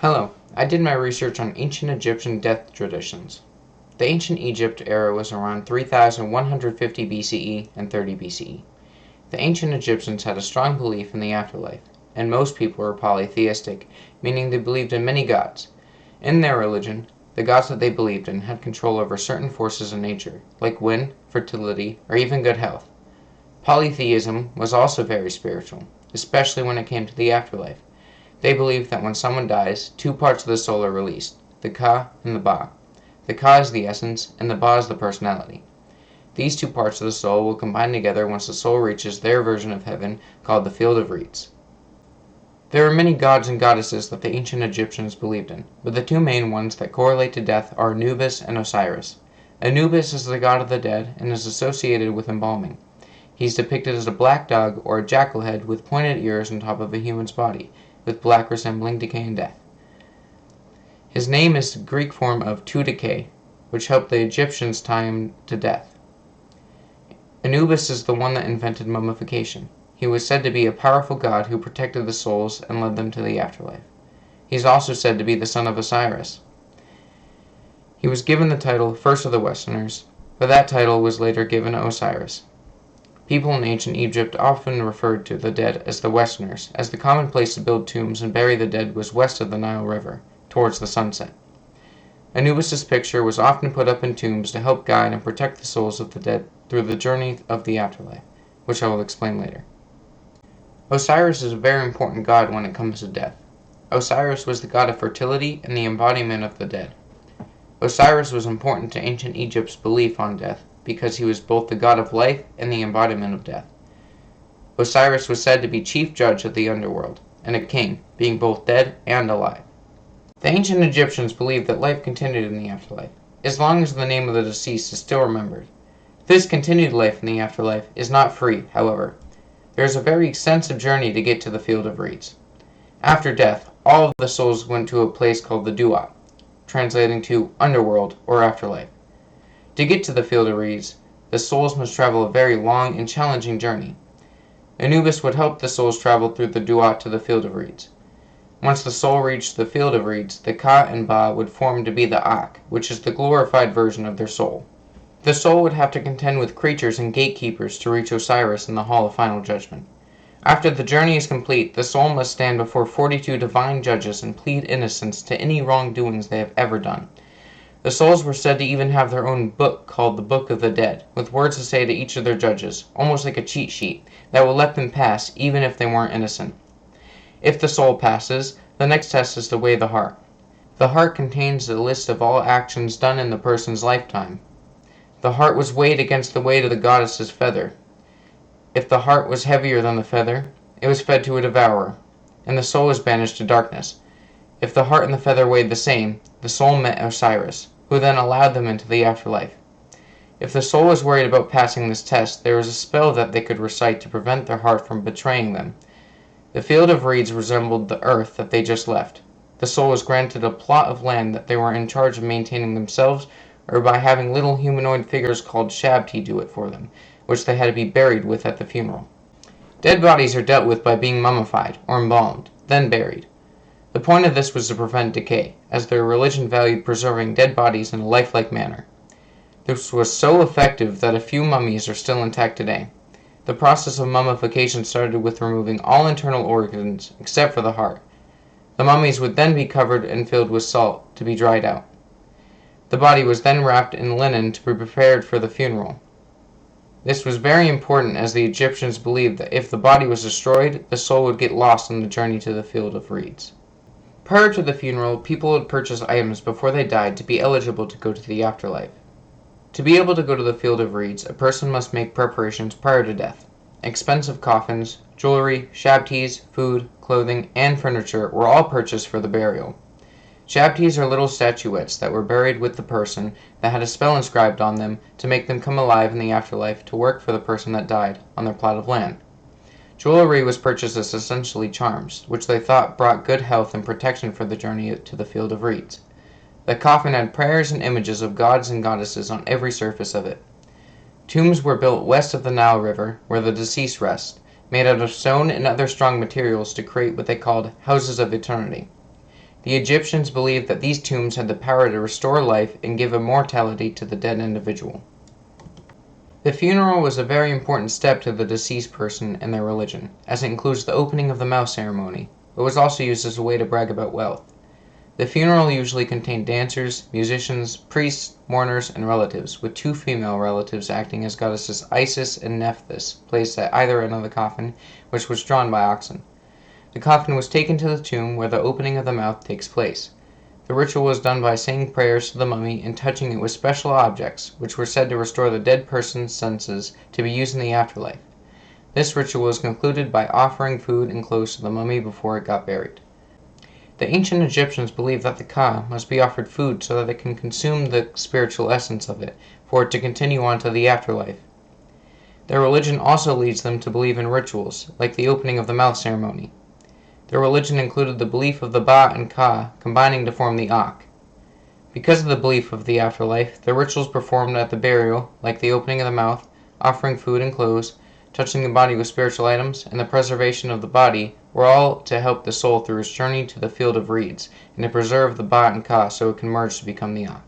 Hello, I did my research on ancient Egyptian death traditions. The ancient Egypt era was around 3150 BCE and 30 BCE. The ancient Egyptians had a strong belief in the afterlife, and most people were polytheistic, meaning they believed in many gods. In their religion, the gods that they believed in had control over certain forces in nature, like wind, fertility, or even good health. Polytheism was also very spiritual, especially when it came to the afterlife. They believe that when someone dies, two parts of the soul are released, the Ka and the Ba. The Ka is the essence, and the Ba is the personality. These two parts of the soul will combine together once the soul reaches their version of heaven, called the Field of Reeds. There are many gods and goddesses that the ancient Egyptians believed in, but the two main ones that correlate to death are Anubis and Osiris. Anubis is the god of the dead and is associated with embalming. He's depicted as a black dog or a jackal head with pointed ears on top of a human's body, with black resembling decay and death. His name is the Greek form of to decay, which helped the Egyptians tie him to death. Anubis is the one that invented mummification. He was said to be a powerful god who protected the souls and led them to the afterlife. He is also said to be the son of Osiris. He was given the title First of the Westerners, but that title was later given to Osiris. People in ancient Egypt often referred to the dead as the Westerners, as the common place to build tombs and bury the dead was west of the Nile River, towards the sunset. Anubis' picture was often put up in tombs to help guide and protect the souls of the dead through the journey of the afterlife, which I will explain later. Osiris is a very important god when it comes to death. Osiris was the god of fertility and the embodiment of the dead. Osiris was important to ancient Egypt's belief on death, because he was both the god of life and the embodiment of death. Osiris was said to be chief judge of the underworld, and a king, being both dead and alive. The ancient Egyptians believed that life continued in the afterlife, as long as the name of the deceased is still remembered. This continued life in the afterlife is not free, however. There is a very extensive journey to get to the Field of Reeds. After death, all of the souls went to a place called the Duat, translating to underworld or afterlife. To get to the Field of Reeds, the souls must travel a very long and challenging journey. Anubis would help the souls travel through the Duat to the Field of Reeds. Once the soul reached the Field of Reeds, the Ka and Ba would form to be the Ak, which is the glorified version of their soul. The soul would have to contend with creatures and gatekeepers to reach Osiris in the Hall of Final Judgment. After the journey is complete, the soul must stand before 42 divine judges and plead innocence to any wrongdoings they have ever done. The souls were said to even have their own book called the Book of the Dead, with words to say to each of their judges, almost like a cheat sheet, that will let them pass even if they weren't innocent. If the soul passes, the next test is to weigh the heart. The heart contains a list of all actions done in the person's lifetime. The heart was weighed against the weight of the goddess's feather. If the heart was heavier than the feather, it was fed to a devourer, and the soul was banished to darkness. If the heart and the feather weighed the same, the soul met Osiris, who then allowed them into the afterlife. If the soul was worried about passing this test, there was a spell that they could recite to prevent their heart from betraying them. The Field of Reeds resembled the earth that they just left. The soul was granted a plot of land that they were in charge of maintaining themselves, or by having little humanoid figures called Shabti do it for them, which they had to be buried with at the funeral. Dead bodies are dealt with by being mummified, or embalmed, then buried. The point of this was to prevent decay, as their religion valued preserving dead bodies in a lifelike manner. This was so effective that a few mummies are still intact today. The process of mummification started with removing all internal organs except for the heart. The mummies would then be covered and filled with salt to be dried out. The body was then wrapped in linen to be prepared for the funeral. This was very important, as the Egyptians believed that if the body was destroyed, the soul would get lost on the journey to the Field of Reeds. Prior to the funeral, people would purchase items before they died to be eligible to go to the afterlife. To be able to go to the Field of Reeds, a person must make preparations prior to death. Expensive coffins, jewelry, shabtis, food, clothing, and furniture were all purchased for the burial. Shabtis are little statuettes that were buried with the person that had a spell inscribed on them to make them come alive in the afterlife to work for the person that died on their plot of land. Jewelry was purchased as essentially charms, which they thought brought good health and protection for the journey to the Field of Reeds. The coffin had prayers and images of gods and goddesses on every surface of it. Tombs were built west of the Nile River, where the deceased rest, made out of stone and other strong materials to create what they called houses of eternity. The Egyptians believed that these tombs had the power to restore life and give immortality to the dead individual. The funeral was a very important step to the deceased person in their religion, as it includes the opening of the mouth ceremony. It was also used as a way to brag about wealth. The funeral usually contained dancers, musicians, priests, mourners, and relatives, with 2 female relatives acting as goddesses Isis and Nephthys, placed at either end of the coffin, which was drawn by oxen. The coffin was taken to the tomb where the opening of the mouth takes place. The ritual was done by saying prayers to the mummy and touching it with special objects, which were said to restore the dead person's senses to be used in the afterlife. This ritual was concluded by offering food and clothes to the mummy before it got buried. The ancient Egyptians believed that the ka must be offered food so that it can consume the spiritual essence of it, for it to continue on to the afterlife. Their religion also leads them to believe in rituals, like the opening of the mouth ceremony. Their religion included the belief of the Ba and Ka combining to form the Ak. Because of the belief of the afterlife, the rituals performed at the burial, like the opening of the mouth, offering food and clothes, touching the body with spiritual items, and the preservation of the body, were all to help the soul through its journey to the field of reeds, and to preserve the Ba and Ka so it can merge to become the Ak.